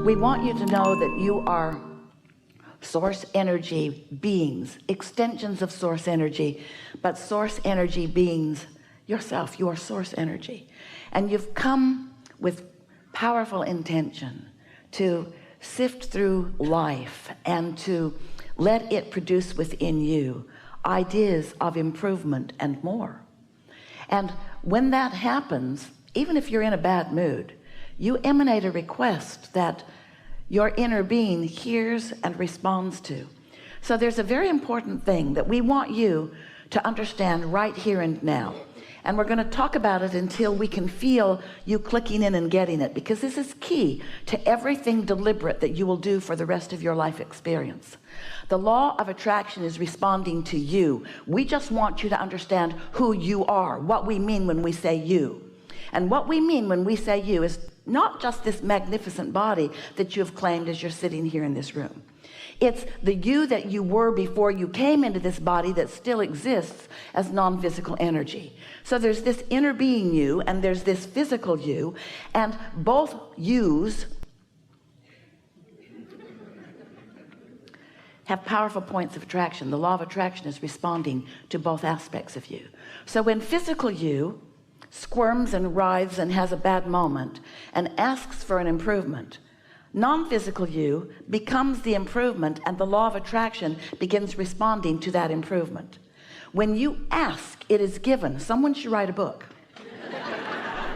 We want you to know that you are source energy beings, extensions of source energy, but source energy beings yourself. You are source energy, and you've come with powerful intention to sift through life and to let it produce within you ideas of improvement and more. And when that happens, even if you're in a bad mood, you emanate a request that your inner being hears and responds to. So there's a very important thing that we want you to understand right here and now. And we're going to talk about it until we can feel you clicking in and getting it, because this is key to everything deliberate that you will do for the rest of your life experience. The law of attraction is responding to you. We just want you to understand who you are, what we mean when we say you. And what we mean when we say you is not just this magnificent body that you have claimed as you're sitting here in this room. It's the you that you were before you came into this body that still exists as non-physical energy. So there's this inner being you and there's this physical you, and both yous have powerful points of attraction. The law of attraction is responding to both aspects of you. So when physical you squirms and writhes and has a bad moment and asks for an improvement, non-physical you becomes the improvement, and the law of attraction begins responding to that improvement. When you ask, it is given. Someone should write a book.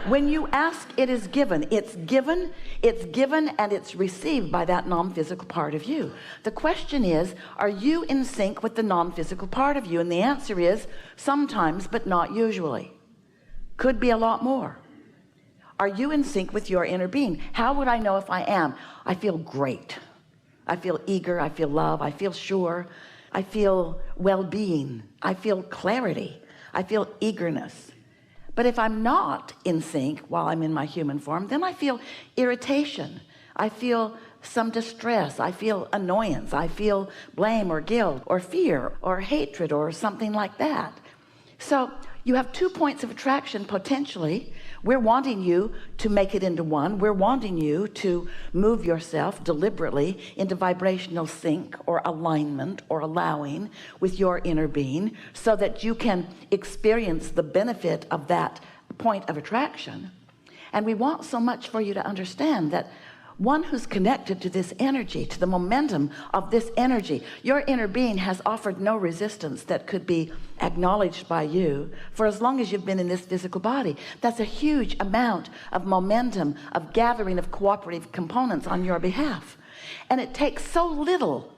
When you ask, it is given. It's given, and it's received by that non-physical part of you. The question is, are you in sync with the non-physical part of you? And the answer is sometimes, but not usually. Could be a lot more. Are you in sync with your inner being? How would I know if I am? I feel great. I feel eager. I feel love. I feel sure. I feel well-being. I feel clarity. I feel eagerness. But if I'm not in sync while I'm in my human form, then I feel irritation. I feel some distress. I feel annoyance. I feel blame or guilt or fear or hatred or something like that. So you have 2 points of attraction potentially. We're wanting you to make it into one. We're wanting you to move yourself deliberately into vibrational sync or alignment or allowing with your inner being so that you can experience the benefit of that point of attraction. And we want so much for you to understand that one who's connected to this energy, to the momentum of this energy, your inner being has offered no resistance that could be acknowledged by you for as long as you've been in this physical body. That's a huge amount of momentum, of gathering of cooperative components on your behalf. And it takes so little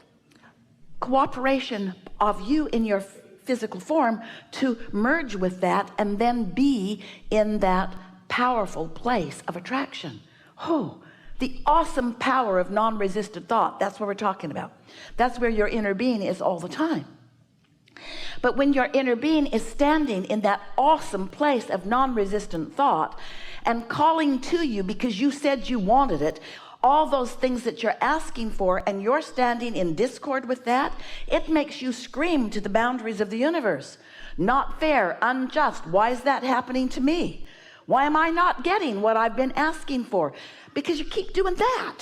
cooperation of you in your physical form to merge with that and then be in that powerful place of attraction. Oh, the awesome power of non-resistant thought. That's what we're talking about. That's where your inner being is all the time. But when your inner being is standing in that awesome place of non-resistant thought and calling to you because you said you wanted it, all those things that you're asking for, and you're standing in discord with that, it makes you scream to the boundaries of the universe. Not fair, unjust. Why is that happening to me? Why am I not getting what I've been asking for? Because you keep doing that.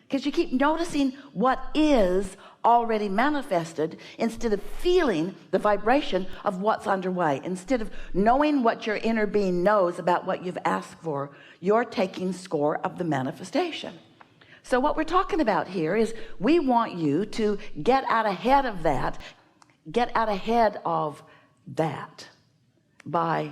Because you keep noticing what is already manifested instead of feeling the vibration of what's underway. Instead of knowing what your inner being knows about what you've asked for, you're taking score of the manifestation. So what we're talking about here is we want you to get out ahead of that, by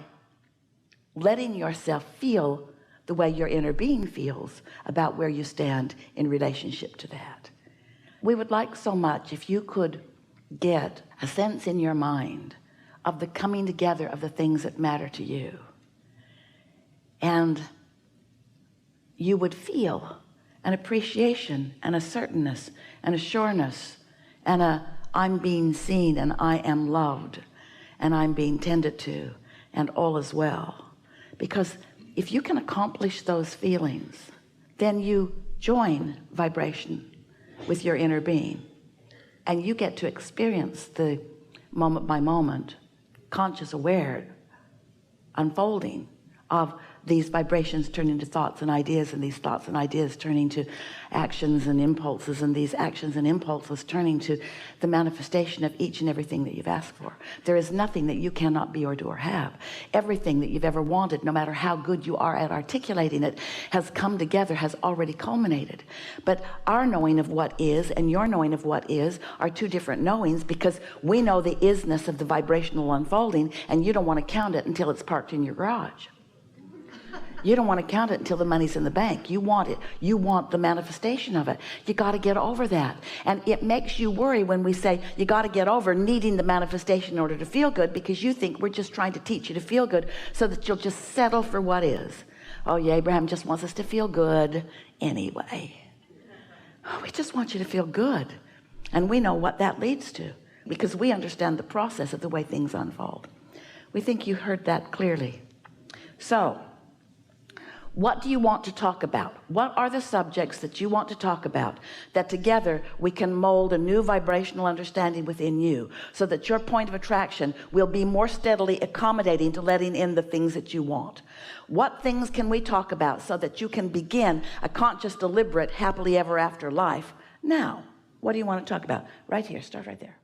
letting yourself feel the way your inner being feels about where you stand in relationship to that. We would like so much if you could get a sense in your mind of the coming together of the things that matter to you. And you would feel an appreciation and a certainness and a sureness and a I'm being seen and I am loved and I'm being tended to and all is well. Because if you can accomplish those feelings, then you join vibration with your inner being, and you get to experience the moment by moment, conscious, aware unfolding of these vibrations turn into thoughts and ideas, and these thoughts and ideas turn into actions and impulses, and these actions and impulses turning to the manifestation of each and everything that you've asked for. There is nothing that you cannot be or do or have. Everything that you've ever wanted, no matter how good you are at articulating it, has come together, has already culminated. But our knowing of what is and your knowing of what is are two different knowings, because we know the isness of the vibrational unfolding, and you don't want to count it until it's parked in your garage. You don't want to count it until the money's in the bank. You want it. You want the manifestation of it. You got to get over that. And it makes you worry when we say you got to get over needing the manifestation in order to feel good, because you think we're just trying to teach you to feel good so that you'll just settle for what is. Oh yeah, Abraham just wants us to feel good anyway. Oh, we just want you to feel good. And we know what that leads to, because we understand the process of the way things unfold. We think you heard that clearly. So, what do you want to talk about? What are the subjects that you want to talk about, that together we can mold a new vibrational understanding within you, so that your point of attraction will be more steadily accommodating to letting in the things that you want? What things can we talk about so that you can begin a conscious, deliberate, happily ever after life now? What do you want to talk about? Right here. Start right there.